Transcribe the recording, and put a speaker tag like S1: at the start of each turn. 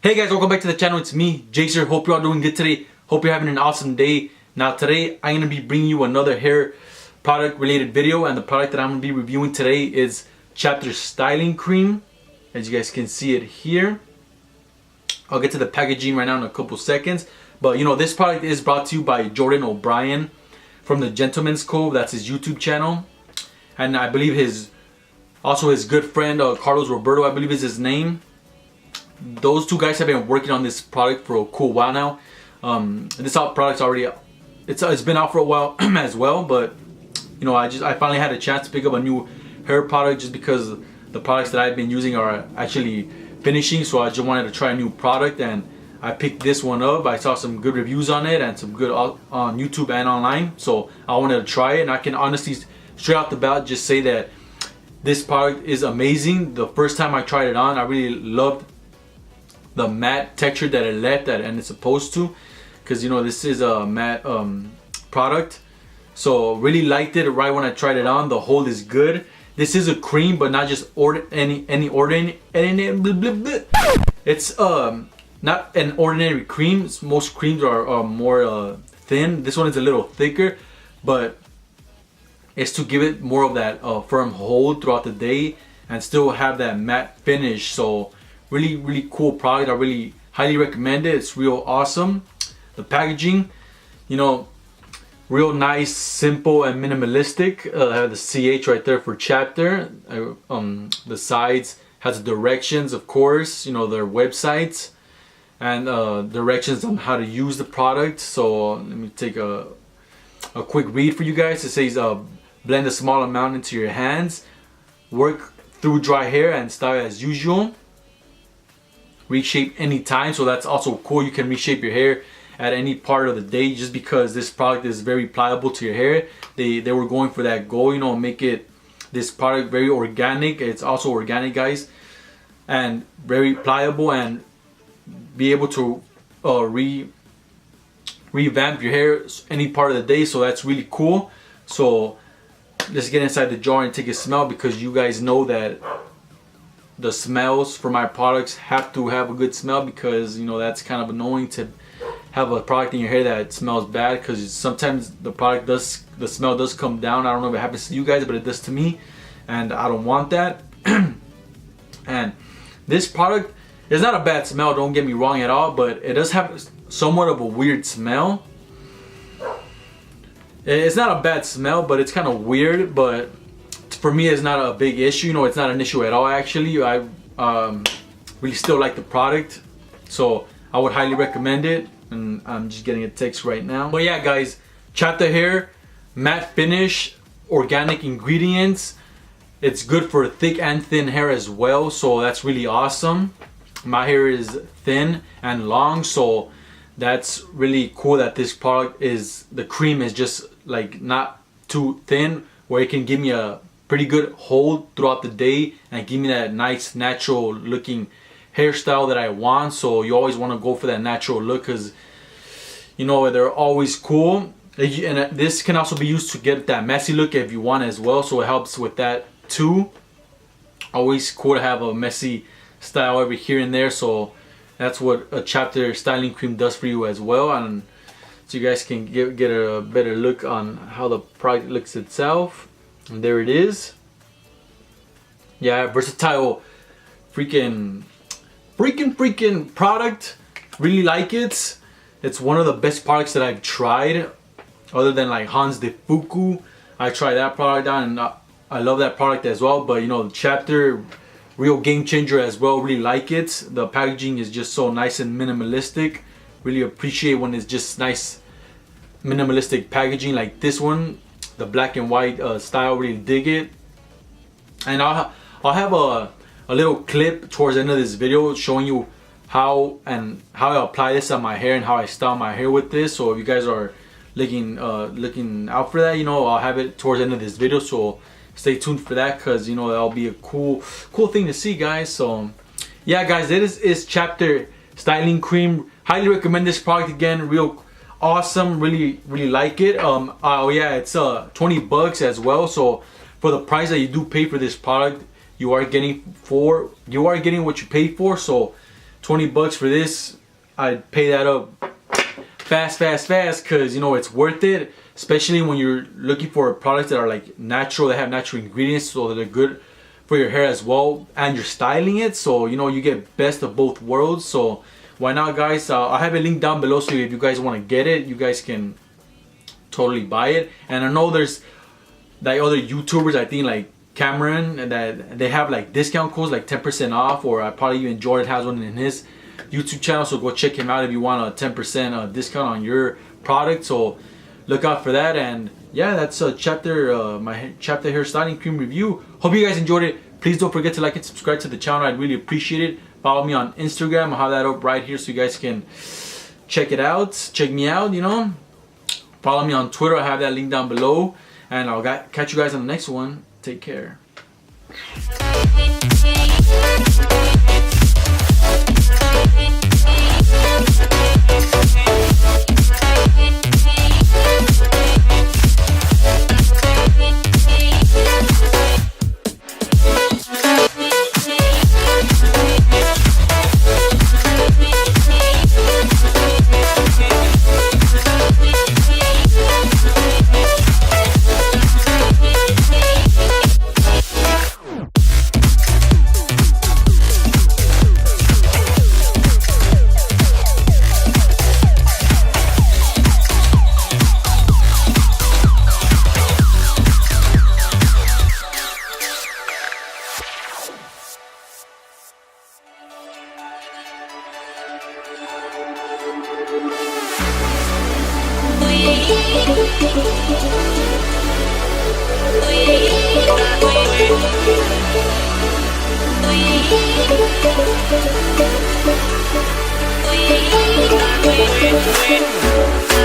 S1: Hey guys, welcome back to the channel. It's me, Jaser. Hope you're all doing good today. Hope you're having an awesome day. Now today, I'm going to be bringing you another hair product related video, and the product that I'm going to be reviewing today is Chaptr Styling Cream. As you guys can see it here. I'll get to the packaging right now in a couple seconds. But you know, this product is brought to you by Jordan O'Brien from the Gentleman's Cove. That's his YouTube channel. And I believe his good friend Carlos Roberto, I believe is his name. Those two guys have been working on this product for a cool while now. This product's already it's been out for a while as well, but you know, I finally had a chance to pick up a new hair product just because the products that I've been using are actually finishing, so I just wanted to try a new product and I picked this one up. I saw some good reviews on it and some good on YouTube and online, so I wanted to try it. And I can honestly straight out the bat just say that this product is amazing. The first time I tried it on, I really loved the matte texture that it left and it's supposed to, because you know, this is a matte product, so really liked it right when I tried it on. The hold is good. This is a cream, but not just any ordinary. It's not an ordinary cream. Most creams are more thin. This one is a little thicker, but it's to give it more of that firm hold throughout the day and still have that matte finish. So really cool product. I really highly recommend it. It's real awesome. The packaging, you know, real nice, simple and minimalistic. I have the CH right there for Chaptr. The sides has the directions, of course, you know, their websites and directions on how to use the product. So let me take a quick read for you guys. It says blend a small amount into your hands, work through dry hair and style as usual. Reshape anytime, so that's also cool. You can reshape your hair at any part of the day, just because this product is very pliable to your hair. They were going for that goal, you know, make this product very organic. It's also organic, guys, and very pliable and be able to revamp your hair any part of the day. So that's really cool. So let's get inside the jar and take a smell, because you guys know that the smells for my products have to have a good smell, because you know, that's kind of annoying to have a product in your hair that smells bad, because sometimes the smell does come down. I don't know if it happens to you guys, but it does to me, and I don't want that. And this product is not a bad smell, don't get me wrong at all, but it does have somewhat of a weird smell. It's not a bad smell, but it's kind of weird. But for me, it's not a big issue. You know, it's not an issue at all, actually. I really still like the product, so I would highly recommend it. And I'm just getting a text right now. But yeah, guys, Chaptr hair, matte finish, organic ingredients. It's good for thick and thin hair as well, so that's really awesome. My hair is thin and long, so that's really cool that this product the cream is just like not too thin, where it can give me a pretty good hold throughout the day and give me that nice natural looking hairstyle that I want. So you always want to go for that natural look, because you know, they're always cool. And this can also be used to get that messy look if you want as well, so it helps with that too. Always cool to have a messy style every here and there, so that's what a Chaptr styling cream does for you as well. And so you guys can get a better look on how the product looks itself. And there it is. Yeah, versatile freaking product. Really like it. It's one of the best products that I've tried, other than like Hans de Fuku. I tried that product out and I love that product as well. But you know, Chaptr, real game changer as well. Really like it. The packaging is just so nice and minimalistic. Really appreciate when it's just nice minimalistic packaging like this one. The black and white style, really dig it. And I'll have a little clip towards the end of this video showing you how I apply this on my hair and how I style my hair with this. So if you guys are looking out for that, you know, I'll have it towards the end of this video, so stay tuned for that, because you know, that'll be a cool thing to see, guys. So yeah, guys, this is Chaptr styling cream. Highly recommend this product. Again, real awesome. Really like it. Oh yeah, it's 20 bucks as well. So for the price that you do pay for this product, you are getting what you paid for. So 20 bucks for this, I'd pay that up fast, because you know it's worth it, especially when you're looking for products that are like natural, that have natural ingredients, so that they're good for your hair as well, and you're styling it, so you know you get best of both worlds. So why not, guys? I have a link down below, so if you guys want to get it, you guys can totally buy it. And I know there's like other YouTubers, I think like Cameron, and that they have like discount codes like 10% off, or I probably even Jordan has one in his YouTube channel, so go check him out if you want a 10% discount on your product. So look out for that. And yeah, that's Chaptr, my Chaptr hair styling cream review. Hope you guys enjoyed it. Please don't forget to like and subscribe to the channel. I'd really appreciate it. Follow me on Instagram. I'll have that up right here so you guys can check it out, check me out, you know. Follow me on Twitter. I have that link down below, and I'll catch you guys on the next one. Take care.
S2: We